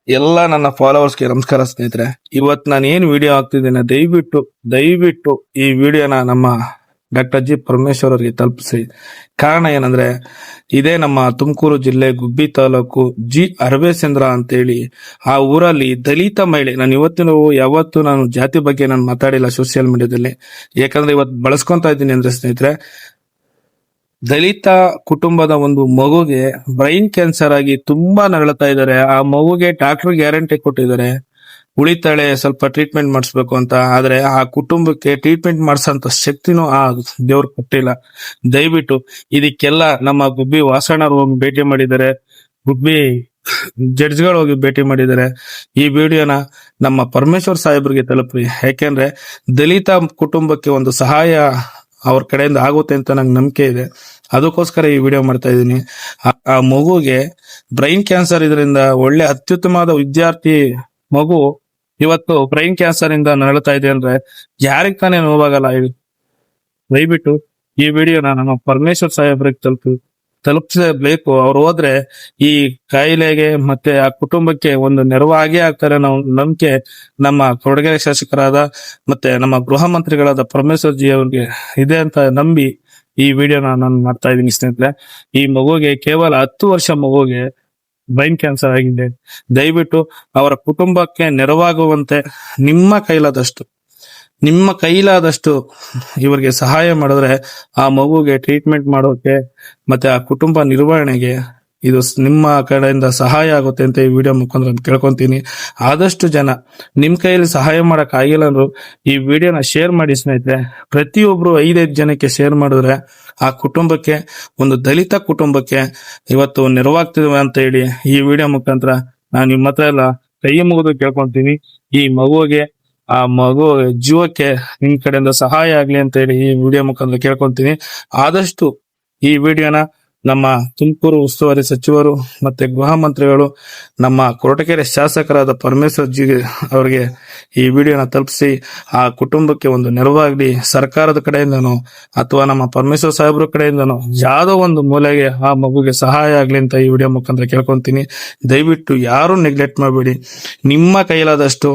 ಎಲ್ಲ ನನ್ನ ಫಾಲೋವರ್ಸ್ಗೆ ನಮಸ್ಕಾರ ಸ್ನೇಹಿತರೆ. ಇವತ್ತು ನಾನು ಏನ್ ವಿಡಿಯೋ ಹಾಕ್ತಿದ್ದೇನೆ, ದಯವಿಟ್ಟು ಈ ವಿಡಿಯೋನ ನಮ್ಮ ಡಾಕ್ಟರ್ ಜಿ ಪರಮೇಶ್ವರ್ ಅವರಿಗೆ ತಲುಪಿಸಿ. ಕಾರಣ ಏನಂದ್ರೆ, ಇದೇ ನಮ್ಮ ತುಮಕೂರು ಜಿಲ್ಲೆ ಗುಬ್ಬಿ ತಾಲೂಕು ಜಿ ಅರವೇಸೇಂದ್ರ ಅಂತೇಳಿ ಆ ಊರಲ್ಲಿ ದಲಿತ ಮಹಿಳೆ. ನಾನು ಯಾವತ್ತು ನಾನು ಜಾತಿ ಬಗ್ಗೆ ನಾನು ಮಾತಾಡಿಲ್ಲ ಸೋಷಿಯಲ್ ಮೀಡಿಯಾದಲ್ಲಿ. ಯಾಕಂದ್ರೆ ಇವತ್ತು ಬಳಸ್ಕೊಂತ ಇದ್ದೀನಿ ಅಂದ್ರೆ ಸ್ನೇಹಿತರೆ, ದಲಿತ ಕುಟುಂಬದ ಒಂದು ಮಗುಗೆ ಬ್ರೈನ್ ಕ್ಯಾನ್ಸರ್ ಆಗಿ ತುಂಬಾ ನರಳುತ್ತಾ ಇದ್ದಾರೆ. ಆ ಮಗುಗೆ ಡಾಕ್ಟರ್ ಗ್ಯಾರಂಟಿ ಕೊಟ್ಟಿದ್ದಾರೆ, ಉಳಿತಾಳೆ, ಸ್ವಲ್ಪ ಟ್ರೀಟ್ಮೆಂಟ್ ಮಾಡಿಸ್ಬೇಕು ಅಂತ. ಆದ್ರೆ ಆ ಕುಟುಂಬಕ್ಕೆ ಟ್ರೀಟ್ಮೆಂಟ್ ಮಾಡಿಸೋಂತ ಶಕ್ತಿನೂ ಆ ದೇವ್ರು ಕೊಟ್ಟಿಲ್ಲ. ದಯವಿಟ್ಟು ಇದಕ್ಕೆಲ್ಲ ನಮ್ಮ ಗುಬ್ಬಿ ವಾಸಣ್ಣರು ಹೋಗಿ ಭೇಟಿ ಮಾಡಿದ್ದಾರೆ, ಗುಬ್ಬಿ ಜಡ್ಜ್ಗಳು ಹೋಗಿ ಭೇಟಿ ಮಾಡಿದ್ದಾರೆ. ಈ ವಿಡಿಯೋನ ನಮ್ಮ ಪರಮೇಶ್ವರ್ ಸಾಹೇಬ್ರಿಗೆ ತಲುಪಿ. ಯಾಕೆಂದ್ರೆ ದಲಿತ ಕುಟುಂಬಕ್ಕೆ ಒಂದು ಸಹಾಯ ಅವ್ರ ಕಡೆಯಿಂದ ಆಗುತ್ತೆ ಅಂತ ನಂಗೆ ನಂಬಿಕೆ ಇದೆ. ಅದಕ್ಕೋಸ್ಕರ ಈ ವಿಡಿಯೋ ಮಾಡ್ತಾ ಇದ್ದೀನಿ. ಆ ಮಗುಗೆ ಬ್ರೈನ್ ಕ್ಯಾನ್ಸರ್ ಇದರಿಂದ ಒಳ್ಳೆ ಅತ್ಯುತ್ತಮವಾದ ವಿದ್ಯಾರ್ಥಿ ಮಗು ಇವತ್ತು ಬ್ರೈನ್ ಕ್ಯಾನ್ಸರ್ ಇಂದ ನರಳುತ್ತಾ ಇದೆ ಅಂದ್ರೆ ಯಾರಿಗ್ ತಾನೇ ನೋವಾಗಲ್ಲ ಹೇಳಿ. ದಯವಿಟ್ಟು ಈ ವಿಡಿಯೋನ ನಮ್ಮ ಪರಮೇಶ್ವರ್ ಸಾಹೇಬ್ರಿಗೆ ತಲುಪಿಸಬೇಕು. ಅವ್ರು ಹೋದ್ರೆ ಈ ಕಾಯಿಲೆಗೆ ಮತ್ತೆ ಆ ಕುಟುಂಬಕ್ಕೆ ಒಂದು ನೆರವಾಗೇ ಆಗ್ತಾರೆ ಅನ್ನೋ ನಂಬಿಕೆ ನಮ್ಮ ಕೊಡಗೆರೆ ಶಾಸಕರಾದ ಮತ್ತೆ ನಮ್ಮ ಗೃಹ ಮಂತ್ರಿಗಳಾದ ಪರಮೇಶ್ವರ್ ಜಿ ಅವ್ರಿಗೆ ಇದೆ ಅಂತ ನಂಬಿ ಈ ವಿಡಿಯೋನ ನಾನು ಮಾಡ್ತಾ ಇದ್ದೀನಿ ಸ್ನೇಹಿತರೆ. ಈ ಮಗುಗೆ ಕೇವಲ 10 ವರ್ಷ ಮಗುಗೆ ಬ್ರೈನ್ ಕ್ಯಾನ್ಸರ್ ಆಗಿದೆ. ದಯವಿಟ್ಟು ಅವರ ಕುಟುಂಬಕ್ಕೆ ನೆರವಾಗುವಂತೆ ನಿಮ್ಮ ಕೈಲಾದಷ್ಟು ಇವರಿಗೆ ಸಹಾಯ ಮಾಡಿದ್ರೆ ಆ ಮಗುಗೆ ಟ್ರೀಟ್ಮೆಂಟ್ ಮಾಡೋಕೆ ಮತ್ತೆ ಆ ಕುಟುಂಬ ನಿರ್ವಹಣೆಗೆ ಇದು ನಿಮ್ಮ ಕಡೆಯಿಂದ ಸಹಾಯ ಆಗುತ್ತೆ ಅಂತ ಈ ವಿಡಿಯೋ ಮುಖಾಂತರ ಕೇಳ್ಕೊಂತೀನಿ. ಆದಷ್ಟು ಜನ ನಿಮ್ ಕೈಯಲ್ಲಿ ಸಹಾಯ ಮಾಡಕ್ ಆಗಿಲ್ಲ ಅಂದ್ರು ಈ ವಿಡಿಯೋನ ಶೇರ್ ಮಾಡಿ ಸ್ನೇಹಿತರೆ. ಪ್ರತಿಯೊಬ್ರು 5 ಜನಕ್ಕೆ ಶೇರ್ ಮಾಡಿದ್ರೆ ಆ ಕುಟುಂಬಕ್ಕೆ, ಒಂದು ದಲಿತ ಕುಟುಂಬಕ್ಕೆ ಇವತ್ತು ನೆರವಾಗ್ತಿವೆ ಅಂತ ಹೇಳಿ ಈ ವಿಡಿಯೋ ಮುಖಾಂತರ ನಾನು ನಿಮ್ಮ ಹತ್ರ ಎಲ್ಲ ಕೈ ಮುಗಿದು ಕೇಳ್ಕೊಂತೀನಿ. ಈ ಆ ಮಗು ಜೀವಕ್ಕೆ ನಿಮ್ ಕಡೆಯಿಂದ ಸಹಾಯ ಆಗ್ಲಿ ಅಂತ ಹೇಳಿ ಈ ವಿಡಿಯೋ ಮುಖಾಂತರ ಕೇಳ್ಕೊಂತೀನಿ. ಆದಷ್ಟು ಈ ವಿಡಿಯೋನ ನಮ್ಮ ತುಮಕೂರು ಉಸ್ತುವಾರಿ ಸಚಿವರು ಮತ್ತೆ ಗೃಹ ಮಂತ್ರಿಗಳು, ನಮ್ಮ ಕೊರಟಗೆರೆ ಶಾಸಕರಾದ ಪರಮೇಶ್ವರ್ ಜಿ ಅವರಿಗೆ ಈ ವಿಡಿಯೋನ ತಲುಪಿಸಿ ಆ ಕುಟುಂಬಕ್ಕೆ ಒಂದು ನೆರವಾಗ್ಲಿ. ಸರ್ಕಾರದ ಕಡೆಯಿಂದನೋ ಅಥವಾ ನಮ್ಮ ಪರಮೇಶ್ವರ್ ಸಾಹೇಬ್ರ ಕಡೆಯಿಂದನೋ ಯಾವ್ದೋ ಒಂದು ಮೂಲೆಗೆ ಆ ಮಗುಗೆ ಸಹಾಯ ಆಗ್ಲಿ ಅಂತ ಈ ವಿಡಿಯೋ ಮುಖಾಂತರ ಕೇಳ್ಕೊಂತೀನಿ. ದಯವಿಟ್ಟು ಯಾರು ನೆಗ್ಲೆಕ್ಟ್ ಮಾಡಬೇಡಿ. ನಿಮ್ಮ ಕೈಲಾದಷ್ಟು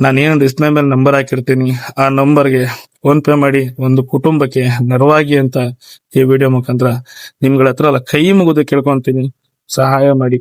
ನಾನೇನು ಡಿಸ್ಪ್ಲೇ ಮೇಲೆ ನಂಬರ್ ಹಾಕಿರ್ತೀನಿ, ಆ ನಂಬರ್ಗೆ ಫೋನ್ ಪೇ ಮಾಡಿ ಒಂದು ಕುಟುಂಬಕ್ಕೆ ನೆರವಾಗಿ ಅಂತ ಈ ವಿಡಿಯೋ ಮುಖಾಂತರ ನಿಮ್ಗಳ ಹತ್ರ ಕೈ ಮುಗಿದು ಕೇಳ್ಕೊಂತೀನಿ. ಸಹಾಯ ಮಾಡಿ.